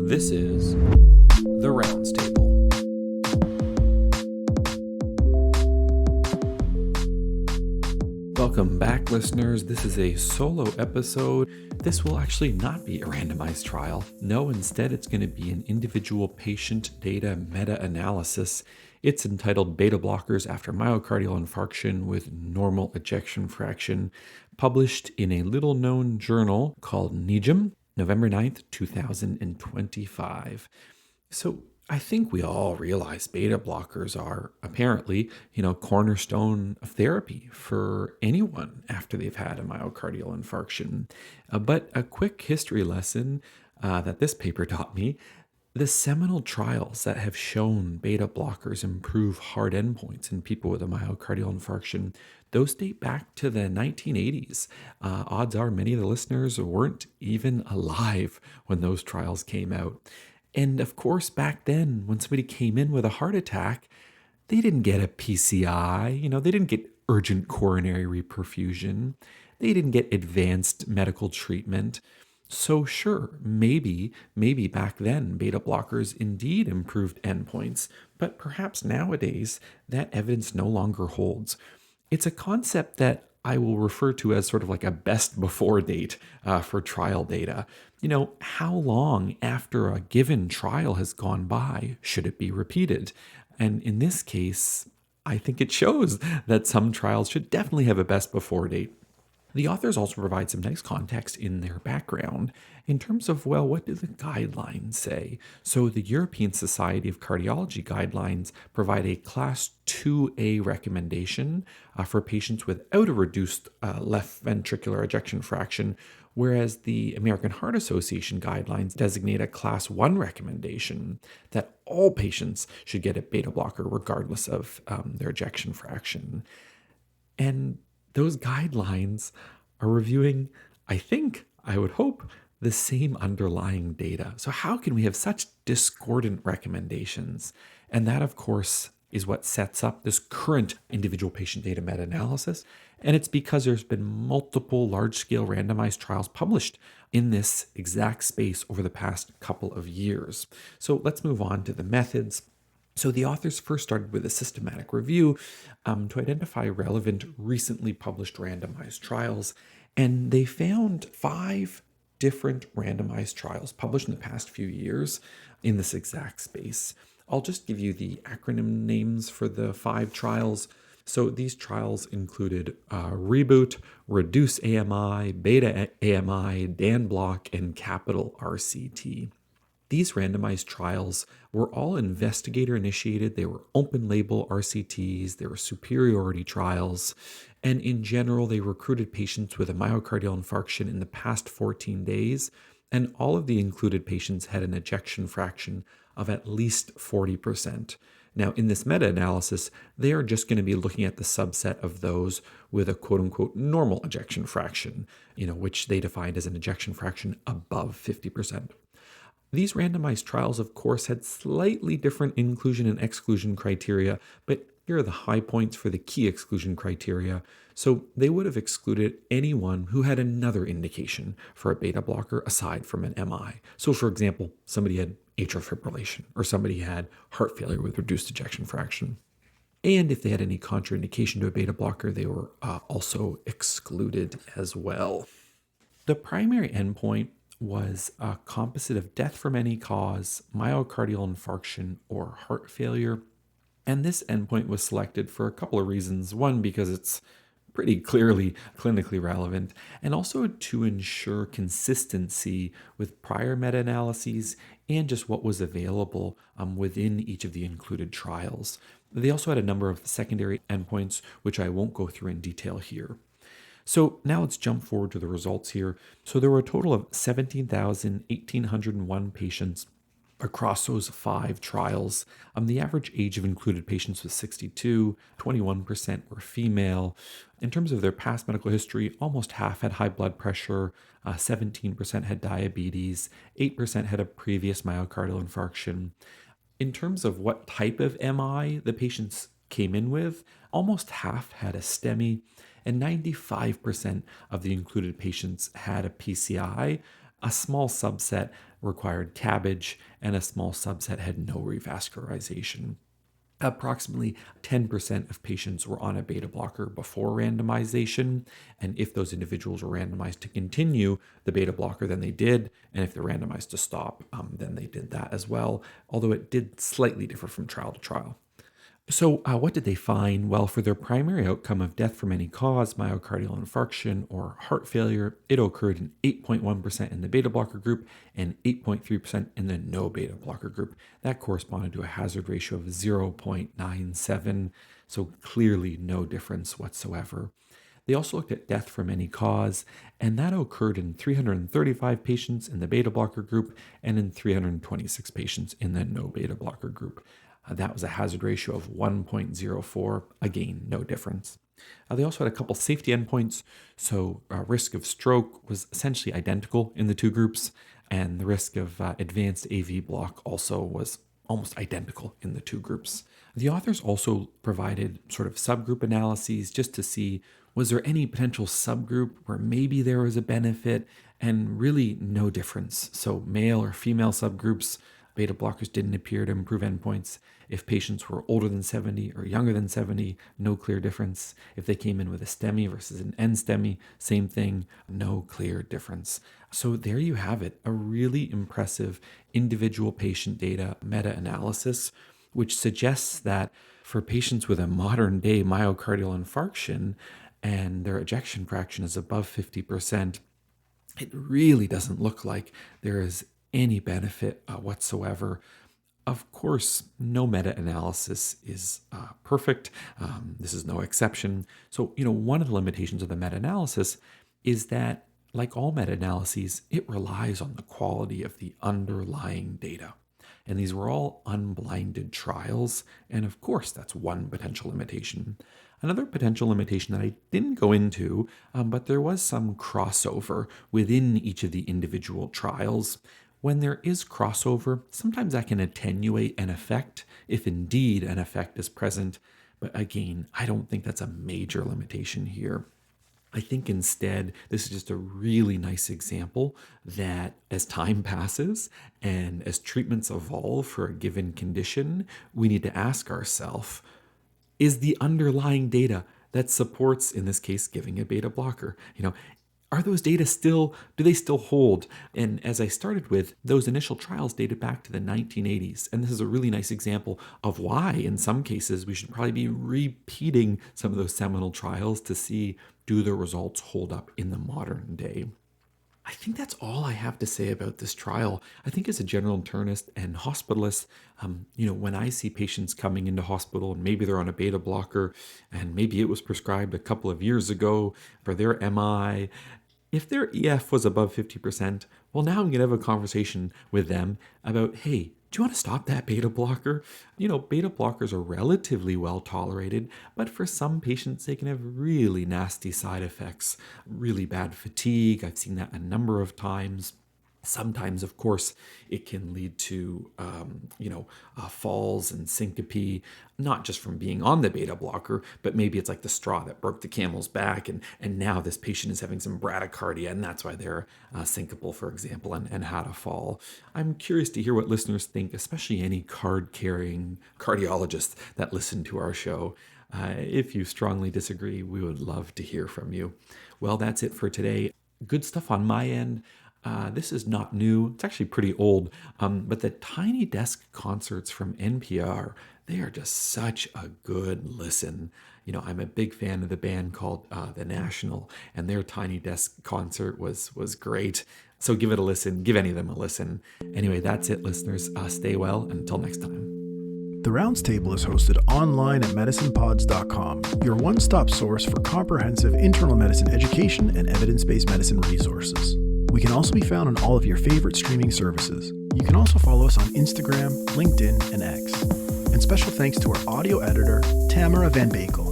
This is The Rounds Table. Welcome back, listeners. This is a solo episode. This will actually not be a randomized trial. No, instead it's going to be an individual patient data meta-analysis. It's entitled Beta Blockers After Myocardial Infarction with Normal Ejection Fraction, published in a little-known journal called NEJM, November 9th, 2025. So I think we all realize beta blockers are apparently, cornerstone of therapy for anyone after they've had a myocardial infarction. But a quick history lesson that this paper taught me: the seminal trials that have shown beta blockers improve hard endpoints in people with a myocardial infarction, those date back to the 1980s. Odds are many of the listeners weren't even alive when those trials came out. And of course, back then, when somebody came in with a heart attack, they didn't get a PCI, they didn't get urgent coronary reperfusion, they didn't get advanced medical treatment. So sure, maybe back then beta blockers indeed improved endpoints, but perhaps nowadays that evidence no longer holds. It's a concept that I will refer to as sort of like a best before date for trial data. How long after a given trial has gone by should it be repeated? And in this case, I think it shows that some trials should definitely have a best before date. The authors also provide some nice context in their background in terms of, what do the guidelines say? So the European Society of Cardiology guidelines provide a Class 2A recommendation for patients without a reduced left ventricular ejection fraction, whereas the American Heart Association guidelines designate a Class 1 recommendation that all patients should get a beta blocker regardless of their ejection fraction. And those guidelines are reviewing, I would hope, the same underlying data. So how can we have such discordant recommendations? And that, of course, is what sets up this current individual patient data meta-analysis. And it's because there's been multiple large-scale randomized trials published in this exact space over the past couple of years. So let's move on to the methods. So the authors first started with a systematic review to identify relevant, recently published randomized trials, and they found 5 different randomized trials published in the past few years in this exact space. I'll just give you the acronym names for the 5 trials. So these trials included Reboot, Reduce AMI, Beta AMI, DanBlock, and Capital RCT. These randomized trials were all investigator-initiated. They were open-label RCTs. They were superiority trials. And in general, they recruited patients with a myocardial infarction in the past 14 days. And all of the included patients had an ejection fraction of at least 40%. Now, in this meta-analysis, they are just going to be looking at the subset of those with a quote-unquote normal ejection fraction, which they defined as an ejection fraction above 50%. These randomized trials, of course, had slightly different inclusion and exclusion criteria, but here are the high points for the key exclusion criteria. So they would have excluded anyone who had another indication for a beta blocker aside from an MI. So, for example, somebody had atrial fibrillation or somebody had heart failure with reduced ejection fraction. And if they had any contraindication to a beta blocker, they were also excluded as well. The primary endpoint was a composite of death from any cause, myocardial infarction, or heart failure. And this endpoint was selected for a couple of reasons. One, because it's pretty clearly clinically relevant, and also to ensure consistency with prior meta-analyses and just what was available within each of the included trials. They also had a number of secondary endpoints, which I won't go through in detail here. So now let's jump forward to the results here. So there were a total of 17,101 patients across those 5 trials. The average age of included patients was 62, 21% were female. In terms of their past medical history, almost half had high blood pressure, 17% had diabetes, 8% had a previous myocardial infarction. In terms of what type of MI the patients came in with, almost half had a STEMI, and 95% of the included patients had a PCI, A small subset required CABG, and a small subset had no revascularization. Approximately 10% of patients were on a beta blocker before randomization. And if those individuals were randomized to continue the beta blocker, then they did. And if they're randomized to stop, then they did that as well, although it did slightly differ from trial to trial. So, what did they find? Well, for their primary outcome of death from any cause, myocardial infarction or heart failure, it occurred in 8.1% in the beta blocker group and 8.3% in the no beta blocker group. That corresponded to a hazard ratio of 0.97, so clearly no difference whatsoever. They also looked at death from any cause, and that occurred in 335 patients in the beta blocker group and in 326 patients in the no beta blocker group. That was a hazard ratio of 1.04. Again, no difference. They also had a couple safety endpoints. So risk of stroke was essentially identical in the two groups, and the risk of advanced AV block also was almost identical in the two groups. The authors also provided sort of subgroup analyses just to see, was there any potential subgroup where maybe there was a benefit, and really no difference. So male or female subgroups, beta blockers didn't appear to improve endpoints. If patients were older than 70 or younger than 70, no clear difference. If they came in with a STEMI versus an NSTEMI, same thing, no clear difference. So there you have it, a really impressive individual patient data meta-analysis, which suggests that for patients with a modern day myocardial infarction and their ejection fraction is above 50%, it really doesn't look like there is any benefit whatsoever. Of course, no meta-analysis is perfect. This is no exception. So, one of the limitations of the meta-analysis is that, like all meta-analyses, it relies on the quality of the underlying data. And these were all unblinded trials. And of course, that's one potential limitation. Another potential limitation that I didn't go into, but there was some crossover within each of the individual trials. When there is crossover, sometimes that can attenuate an effect, if indeed an effect is present. But again, I don't think that's a major limitation here. I think instead, this is just a really nice example that as time passes and as treatments evolve for a given condition, we need to ask ourselves, is the underlying data that supports, in this case, giving a beta blocker, are those data do they still hold? And as I started with, those initial trials dated back to the 1980s. And this is a really nice example of why, in some cases, we should probably be repeating some of those seminal trials to see, do the results hold up in the modern day? I think that's all I have to say about this trial. I think as a general internist and hospitalist, when I see patients coming into hospital and maybe they're on a beta blocker and maybe it was prescribed a couple of years ago for their MI, if their EF was above 50%, well, now I'm going to have a conversation with them about, hey, do you want to stop that beta blocker? Beta blockers are relatively well tolerated, but for some patients, they can have really nasty side effects, really bad fatigue. I've seen that a number of times. Sometimes, of course, it can lead to, falls and syncope, not just from being on the beta blocker, but maybe it's like the straw that broke the camel's back, and now this patient is having some bradycardia, and that's why they're syncopal, for example, and had a fall. I'm curious to hear what listeners think, especially any card-carrying cardiologists that listen to our show. If you strongly disagree, we would love to hear from you. Well, that's it for today. Good stuff on my end. This is not new. It's actually pretty old. But the Tiny Desk concerts from NPR, they are just such a good listen. I'm a big fan of the band called The National, and their Tiny Desk concert was great. So give it a listen. Give any of them a listen. Anyway, that's it, listeners. Stay well. Until next time. The Rounds Table is hosted online at medicinepods.com, your one-stop source for comprehensive internal medicine education and evidence-based medicine resources. We can also be found on all of your favorite streaming services. You can also follow us on Instagram, LinkedIn, and X. And special thanks to our audio editor, Tamara Van Bakel.